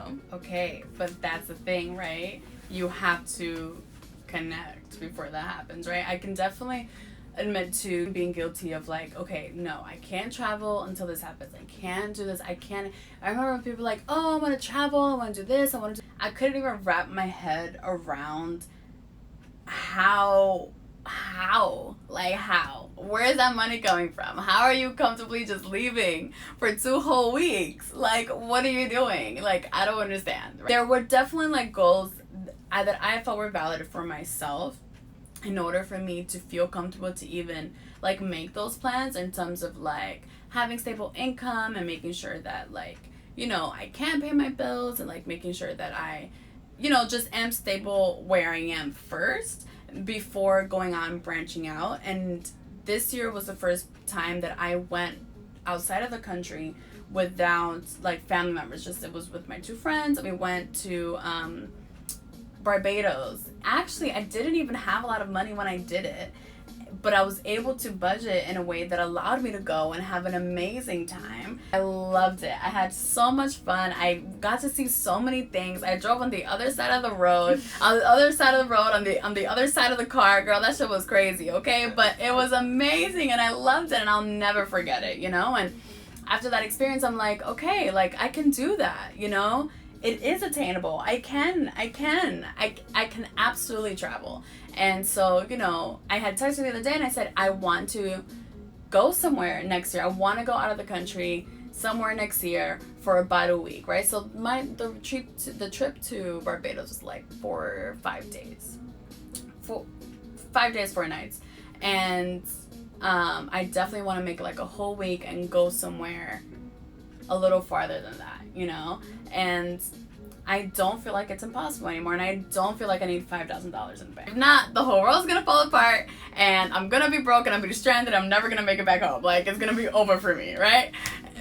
know? Okay, but that's the thing, right? You have to connect before that happens, right? I can definitely admit to being guilty of like, okay, no, I can't travel until this happens. I can't do this. I can't. I remember when people were like, oh, I want to travel. I want to do this. I couldn't even wrap my head around how, where is that money coming from? How are you comfortably just leaving for 2 whole weeks? Like, what are you doing? Like, I don't understand. There were definitely like goals that I felt were valid for myself in order for me to feel comfortable to even like make those plans, in terms of like having stable income and making sure that like, you know, I can pay my bills, and like making sure that I, you know, just am stable where I am first before going on branching out. And this year was the first time that I went outside of the country without like family members. Just, it was with my 2 friends, and we went to Barbados. Actually, I didn't even have a lot of money when I did it, but I was able to budget in a way that allowed me to go and have an amazing time. I loved it. I had so much fun. I got to see so many things. I drove on the other side of the road, on the other side of the road, on the other side of the car. Girl, that shit was crazy, okay? But it was amazing, and I loved it, and I'll never forget it, you know? And after that experience, I'm like, okay, like, I can do that, you know? It is attainable. I can absolutely travel. And so, you know, I had texted the other day and I said, I want to go somewhere next year. I want to go out of the country somewhere next year for about a week, right? So the trip to Barbados was like 4 or 5 days. 5 days, 4 nights. And I definitely want to make like a whole week and go somewhere a little farther than that, you know? And I don't feel like it's impossible anymore, and I don't feel like I need $5,000 in the bank. If not, the whole world's gonna fall apart, and I'm gonna be broke, and I'm gonna be stranded, I'm never gonna make it back home. Like, it's gonna be over for me, right?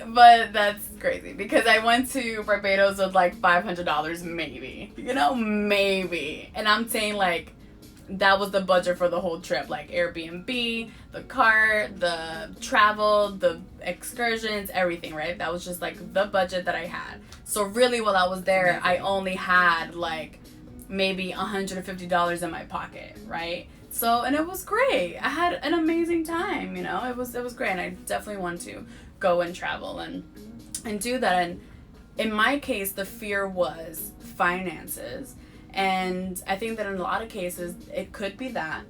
But that's crazy, because I went to Barbados with like $500 maybe, you know, maybe. And I'm saying like, that was the budget for the whole trip, like Airbnb, the car, the travel, the excursions, everything, right? That was just like the budget that I had. So really, while I was there, I only had like maybe $150 in my pocket, right? So, and it was great. I had an amazing time, you know? It was great, and I definitely want to go and travel and do that. And in my case, the fear was finances. And I think that in a lot of cases, it could be that,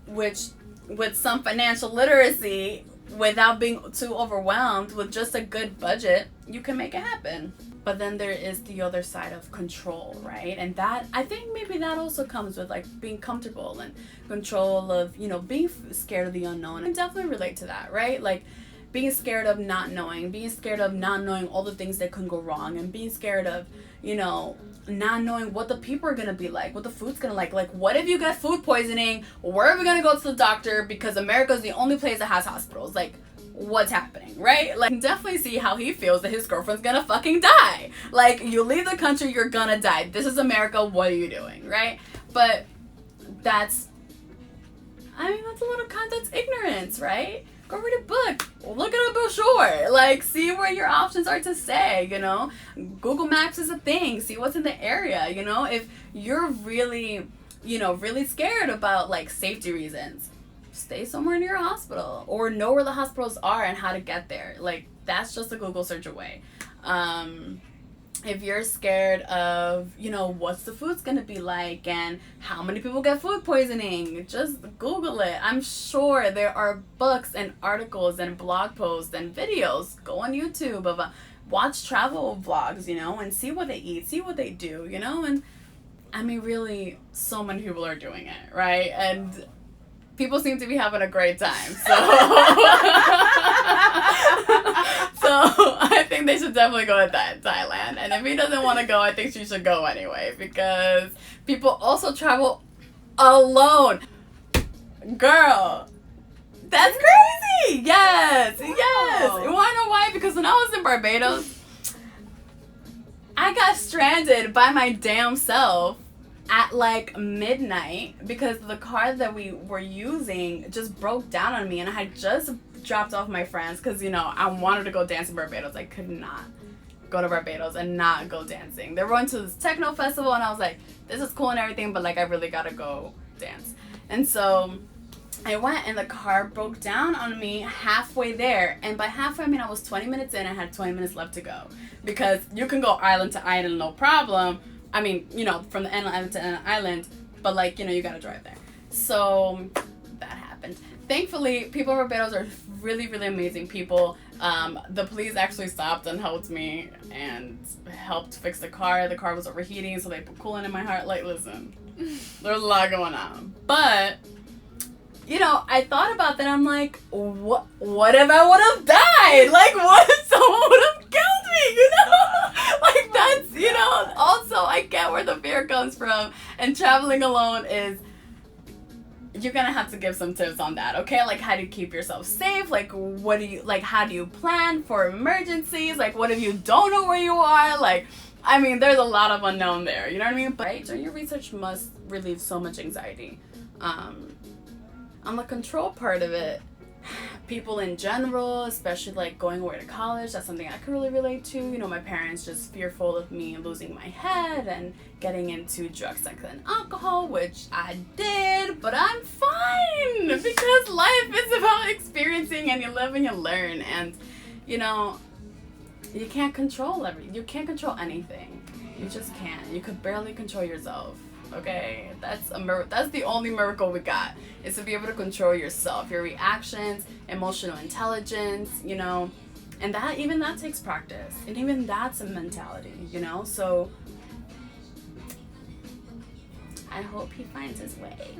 which with some financial literacy, without being too overwhelmed, with just a good budget, you can make it happen. But then there is the other side of control, right? And that, I think maybe that also comes with like being comfortable and control of, you know, being scared of the unknown. I definitely relate to that, right? Like being scared of not knowing, being scared of not knowing all the things that can go wrong, and being scared of, you know, not knowing what the people are gonna be like, what the food's gonna like what if you get food poisoning? Where are we gonna go to the doctor? Because America's the only place that has hospitals. Like, what's happening, right? Like, definitely see how he feels that his girlfriend's gonna fucking die. Like, you leave the country, you're gonna die. This is America, what are you doing, right? But that's a little that's ignorance, right? Go read a book. Look at a brochure. Like, see where your options are to stay, you know? Google Maps is a thing. See what's in the area, you know? If you're really, you know, really scared about, like, safety reasons, stay somewhere near a hospital. Or know where the hospitals are and how to get there. Like, that's just a Google search away. If you're scared of, you know, what's the food's gonna be like and how many people get food poisoning, just Google it. I'm sure there are books and articles and blog posts and videos. Go on YouTube of watch travel vlogs, you know, and see what they eat, see what they do, you know. And I mean, really, so many people are doing it, right? And people seem to be having a great time, so I think they should definitely go to Thailand. And if he doesn't want to go, I think she should go anyway, because people also travel alone. Girl, that's crazy. Yes. You want to know why? Because when I was in Barbados, I got stranded by my damn self at like midnight because the car that we were using just broke down on me, and I had just dropped off my friends because, you know, I wanted to go dance in Barbados. I could not go to Barbados and not go dancing. They're going to this techno festival, and I was like, this is cool and everything, but like I really gotta go dance. And so I went, and the car broke down on me halfway there. And by halfway, I mean I was 20 minutes in, I had 20 minutes left to go. Because you can go island to island, no problem. I mean, you know, from the end island to end island, but like, you know, you gotta drive there. So that happened. Thankfully, people in Barbados are really, really amazing people. The police actually stopped and helped me and helped fix the car. The car was overheating, so they put coolant in my heart. Like, listen, there's a lot going on. But, you know, I thought about that. I'm like, what if I would have died? Like, what if someone would have killed me, you know? Like, that's, you know, also, I get where the fear comes from. And traveling alone is, you're gonna have to give some tips on that, okay? Like, how do you keep yourself safe? Like, how do you plan for emergencies? Like, what if you don't know where you are? Like, I mean, there's a lot of unknown there, you know what I mean? But right, doing your research must relieve so much anxiety. On the control part of it, people in general, especially like going away to college, that's something I could really relate to. You know, my parents just fearful of me losing my head and getting into drugs, sex, and alcohol, which I did, but I'm fine because life is about experiencing, and you live and you learn. And you know, you can't control anything. You just can't. You could barely control yourself. Okay, that's the only miracle we got, is to be able to control yourself, your reactions, emotional intelligence, you know, and that takes practice, and even that's a mentality, you know. So I hope he finds his way,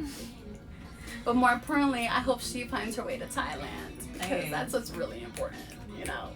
but more importantly, I hope she finds her way to Thailand, because that's what's really important, you know.